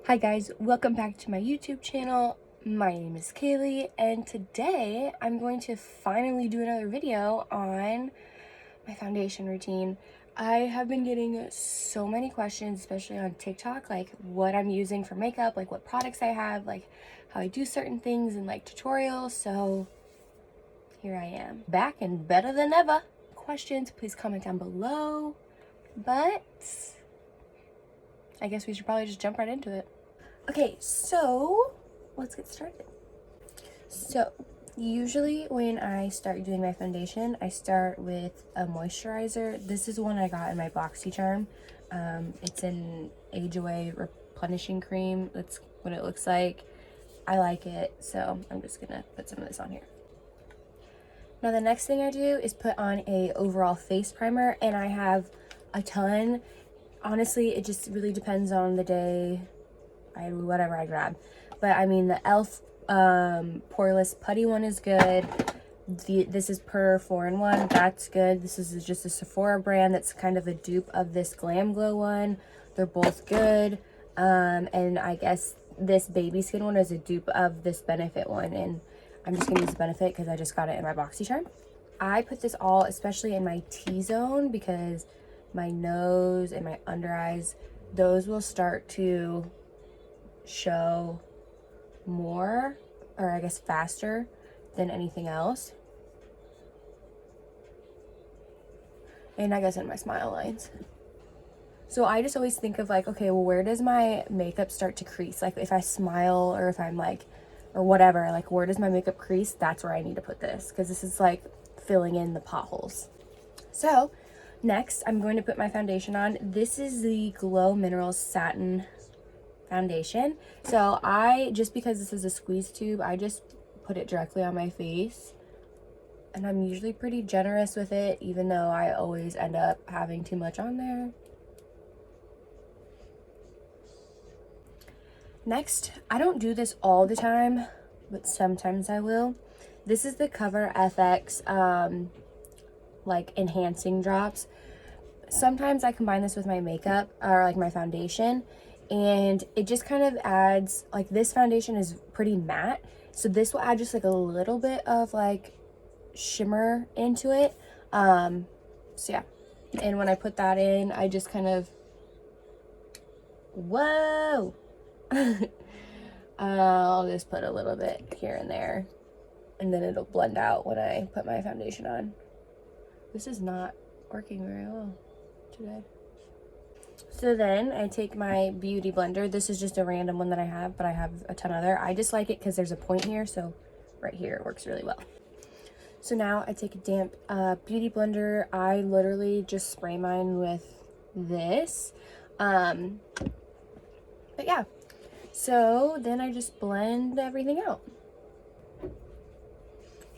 Hi guys, welcome back to my YouTube channel. My name is Kaylee and today I'm going to finally do another video on my foundation routine. I have been getting so many questions, especially on TikTok, like what I'm using for makeup, like what products I have, like how I do certain things and like tutorials. So here I am, back and better than ever. Questions, please comment down below. But I guess we should probably just jump right into it. Okay, so let's get started. So usually when I start doing my foundation, I start with a moisturizer. This is one I got in my BoxyCharm. It's an Age Away replenishing cream. That's what it looks like. I like it, so I'm just gonna put some of this on here. Now the next thing I do is put on a overall face primer, and I have a ton. Honestly, it just really depends on the day. Whatever I grab. But I mean, the e.l.f. poreless putty one is good. This is per 4-in-1. That's good. This is just a Sephora brand that's kind of a dupe of this Glam Glow one. They're both good. And I guess this baby skin one is a dupe of this Benefit one, and I'm just gonna use the Benefit because I just got it in my BoxyCharm. I put this all especially in my T-zone because my nose and my under eyes, those will start to show more, or I guess faster than anything else. And I guess in my smile lines. So I just always think of like, okay, well, where does my makeup start to crease? Like if I smile or if I'm like, or whatever, like where does my makeup crease? That's where I need to put this, because this is like filling in the potholes. So next I'm going to put my foundation on. This is the Glow Minerals Satin foundation. So just because this is a squeeze tube, I just put it directly on my face, and I'm usually pretty generous with it, even though I always end up having too much on there. Next, I don't do this all the time, but sometimes I will. This is the Cover FX like enhancing drops. Sometimes I combine this with my makeup or like my foundation, and it just kind of adds, like, this foundation is pretty matte, so this will add just like a little bit of like shimmer into it. So yeah, and when I put that in, I just kind of, whoa. I'll just put a little bit here and there, and then it'll blend out when I put my foundation on. This is not working very well today. So then I take my beauty blender. This is just a random one that I have, but I have a ton other. I just like it because there's a point here, so right here it works really well. So now I take a damp beauty blender. I literally just spray mine with this. But yeah, so then I just blend everything out.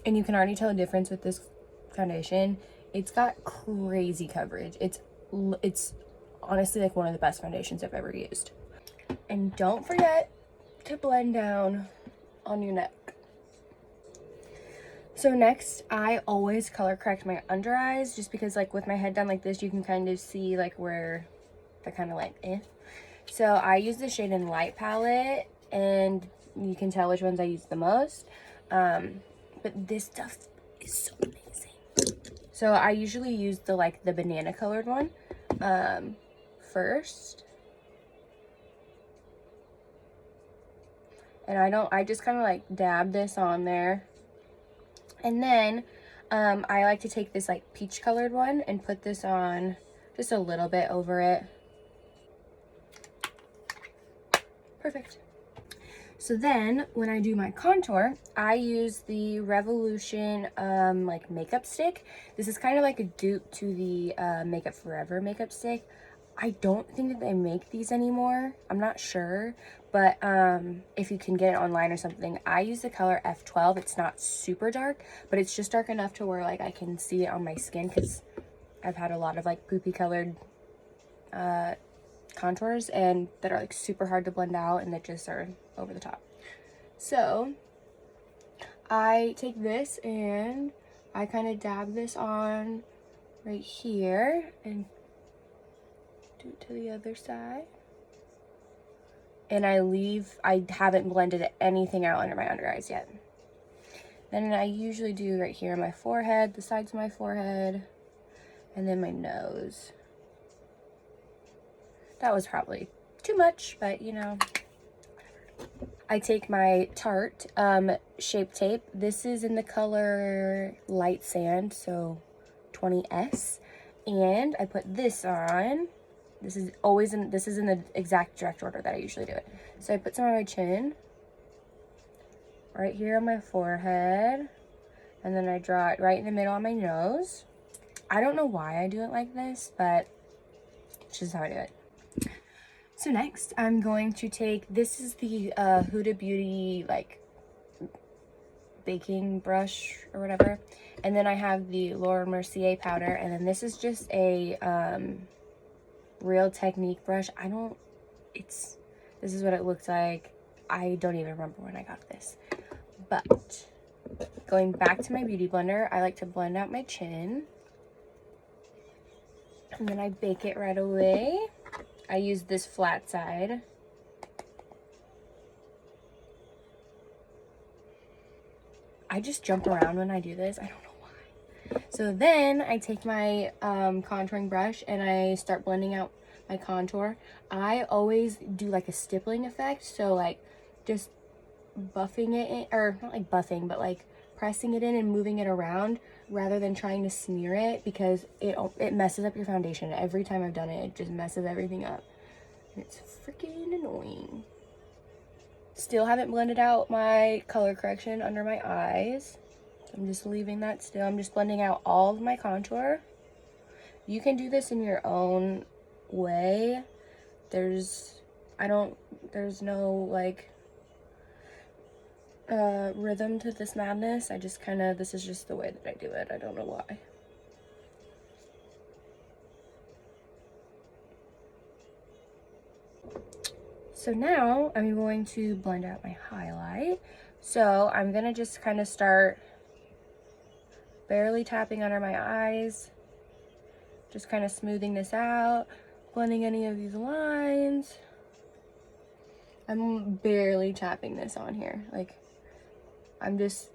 And you can already tell a difference with this foundation. It's got crazy coverage. It's honestly like one of the best foundations I've ever used. And don't forget to blend down on your neck. So next, I always color correct my under eyes, just because like with my head done like this, you can kind of see like where they're kind of like So I use the shade in Light palette, and you can tell which ones I use the most. But this stuff is so amazing. So I usually use the banana colored one first. And I just kind of like dab this on there. And then I like to take this like peach colored one and put this on just a little bit over it. Perfect. So then when I do my contour, I use the Revolution like makeup stick. This is kind of like a dupe to the Makeup Forever makeup stick. I don't think that they make these anymore. I'm not sure, but if you can get it online or something. I use the color F12. It's not super dark, but it's just dark enough to where like I can see it on my skin, because I've had a lot of like poopy colored contours and that are like super hard to blend out, and that just are over the top. So I take this and I kind of dab this on right here and do it to the other side. and I haven't blended anything out under my under eyes yet. Then I usually do right here on my forehead, the sides of my forehead, and then my nose. That was probably too much, but you know. I take my Tarte Shape Tape. This is in the color Light Sand, so 20S. And I put this on. This is in the exact direct order that I usually do it. So I put some on my chin, right here on my forehead, and then I draw it right in the middle on my nose. I don't know why I do it like this, but it's just how I do it. So next, I'm going to take, this is the Huda Beauty, like, baking brush or whatever. And then I have the Laura Mercier powder, and then this is just a Real Technique brush. This is what it looks like. I don't even remember when I got this. But, going back to my beauty blender, I like to blend out my chin. And then I bake it right away. I use this flat side. I just jump around when I do this. I don't know why. So then I take my contouring brush and I start blending out my contour. I always do like a stippling effect. So like just buffing it in, or not like buffing, but like pressing it in and moving it around rather than trying to smear it, because it messes up your foundation. Every time I've done it, it just messes everything up. And it's freaking annoying. Still haven't blended out my color correction under my eyes. I'm just leaving that still. I'm just blending out all of my contour. You can do this in your own way. There's no like rhythm to this madness. This is just the way that I do it. I don't know why. So now I'm going to blend out my highlight. So I'm gonna just kind of start barely tapping under my eyes, just kind of smoothing this out, blending any of these lines. I'm barely tapping this on here. Like, I'm just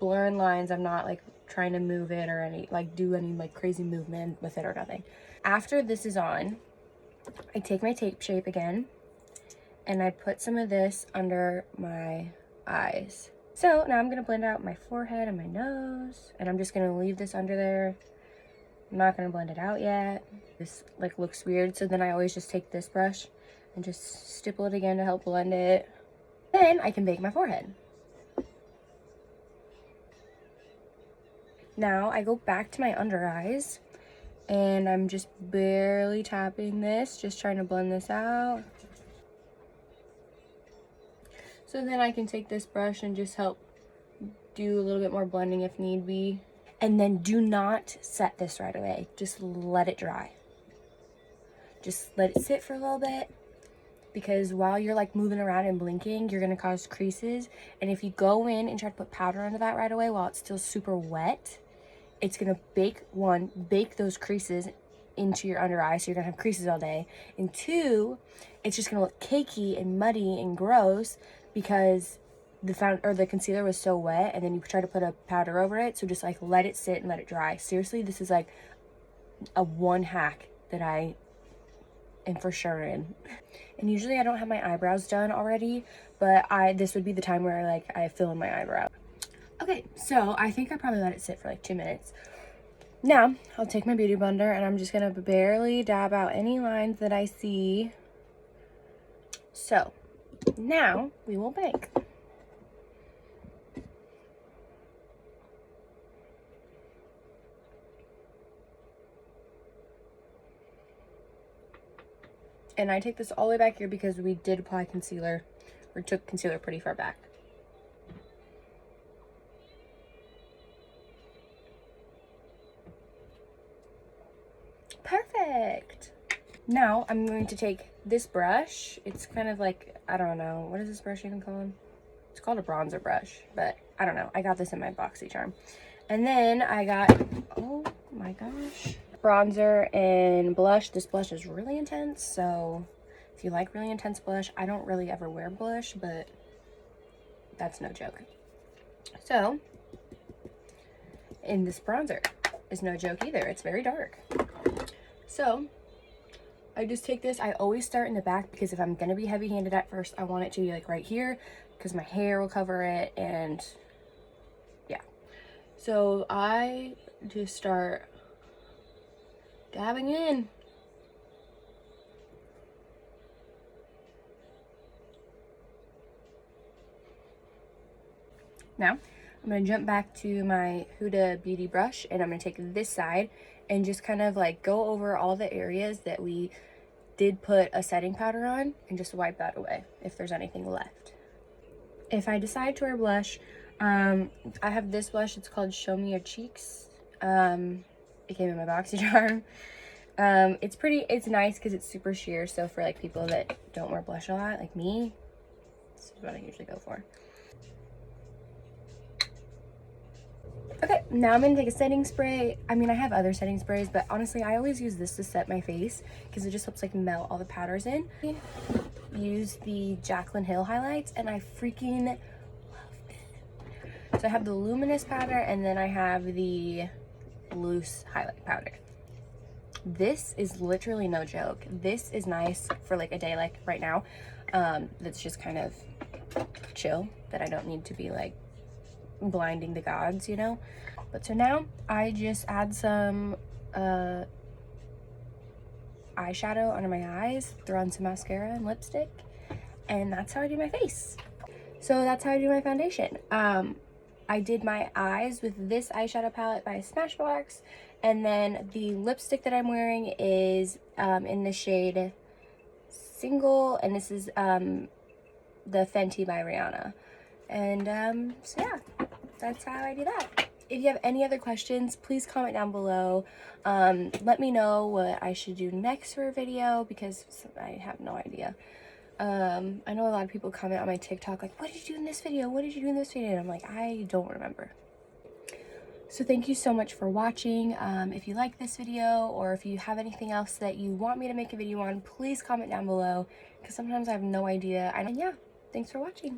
blurring lines. I'm not like trying to move it or do any like crazy movement with it or nothing. After this is on, I take my tape shape again and I put some of this under my eyes. So now I'm gonna blend out my forehead and my nose, and I'm just gonna leave this under there. I'm not gonna blend it out yet. This like looks weird, so then I always just take this brush and just stipple it again to help blend it. Then I can bake my forehead. Now I go back to my under eyes and I'm just barely tapping this, just trying to blend this out. So then I can take this brush and just help do a little bit more blending if need be. And then do not set this right away. Just let it dry. Just let it sit for a little bit, because while you're like moving around and blinking, you're gonna cause creases. And if you go in and try to put powder under that right away while it's still super wet, it's gonna bake those creases into your under eye, so you're gonna have creases all day. And two, it's just gonna look cakey and muddy and gross because the concealer was so wet, and then you try to put a powder over it. So just like let it sit and let it dry. Seriously, this is like a one hack that I am for sure in. And usually I don't have my eyebrows done already, but this would be the time where like I fill in my eyebrow. Okay, so I think I probably let it sit for like 2 minutes. Now I'll take my beauty blender and I'm just gonna barely dab out any lines that I see. So now we will bake. And I take this all the way back here because we did apply concealer, or took concealer pretty far back. Perfect. Now I'm going to take this brush. It's kind of like, I don't know, what is this brush even called? It's called a bronzer brush, but I don't know. I got this in my BoxyCharm. And then I got, oh my gosh, bronzer and blush. This blush is really intense, so If you like really intense blush, I don't really ever wear blush, but that's no joke. So, and this bronzer is no joke either. It's very dark. So, I just take this. I always start in the back because if I'm going to be heavy-handed at first, I want it to be like right here because my hair will cover it, and yeah. So, I just start dabbing in. Now, I'm going to jump back to my Huda Beauty brush, and I'm going to take this side and just kind of like go over all the areas that we did put a setting powder on and just wipe that away if there's anything left. If I decide to wear blush, I have this blush. It's called Show Me Your Cheeks. It came in my boxy charm. It's nice because it's super sheer. So for like people that don't wear blush a lot, like me, this is what I usually go for. Okay, now I'm gonna take a setting spray. I mean, I have other setting sprays, but honestly, I always use this to set my face because it just helps like melt all the powders in. Use the Jaclyn Hill highlights, and I freaking love it. So I have the luminous powder, and then I have the loose highlight powder. This is literally no joke. This is nice for like a day like right now. That's just kind of chill, that I don't need to be like blinding the gods, you know. But so now I just add some eyeshadow under my eyes, throw on some mascara and lipstick, and that's how I do my face. So that's how I do my foundation. I did my eyes with this eyeshadow palette by Smashbox, and then the lipstick that I'm wearing is in the shade Single, and this is the Fenty by Rihanna. And so yeah, that's how I do that. If you have any other questions, please comment down below. Let me know what I should do next for a video because I have no idea. I know a lot of people comment on my TikTok like, what did you do in this video? What did you do in this video? And I'm like, I don't remember. So thank you so much for watching. If you like this video or if you have anything else that you want me to make a video on, please comment down below because sometimes I have no idea. And yeah, thanks for watching.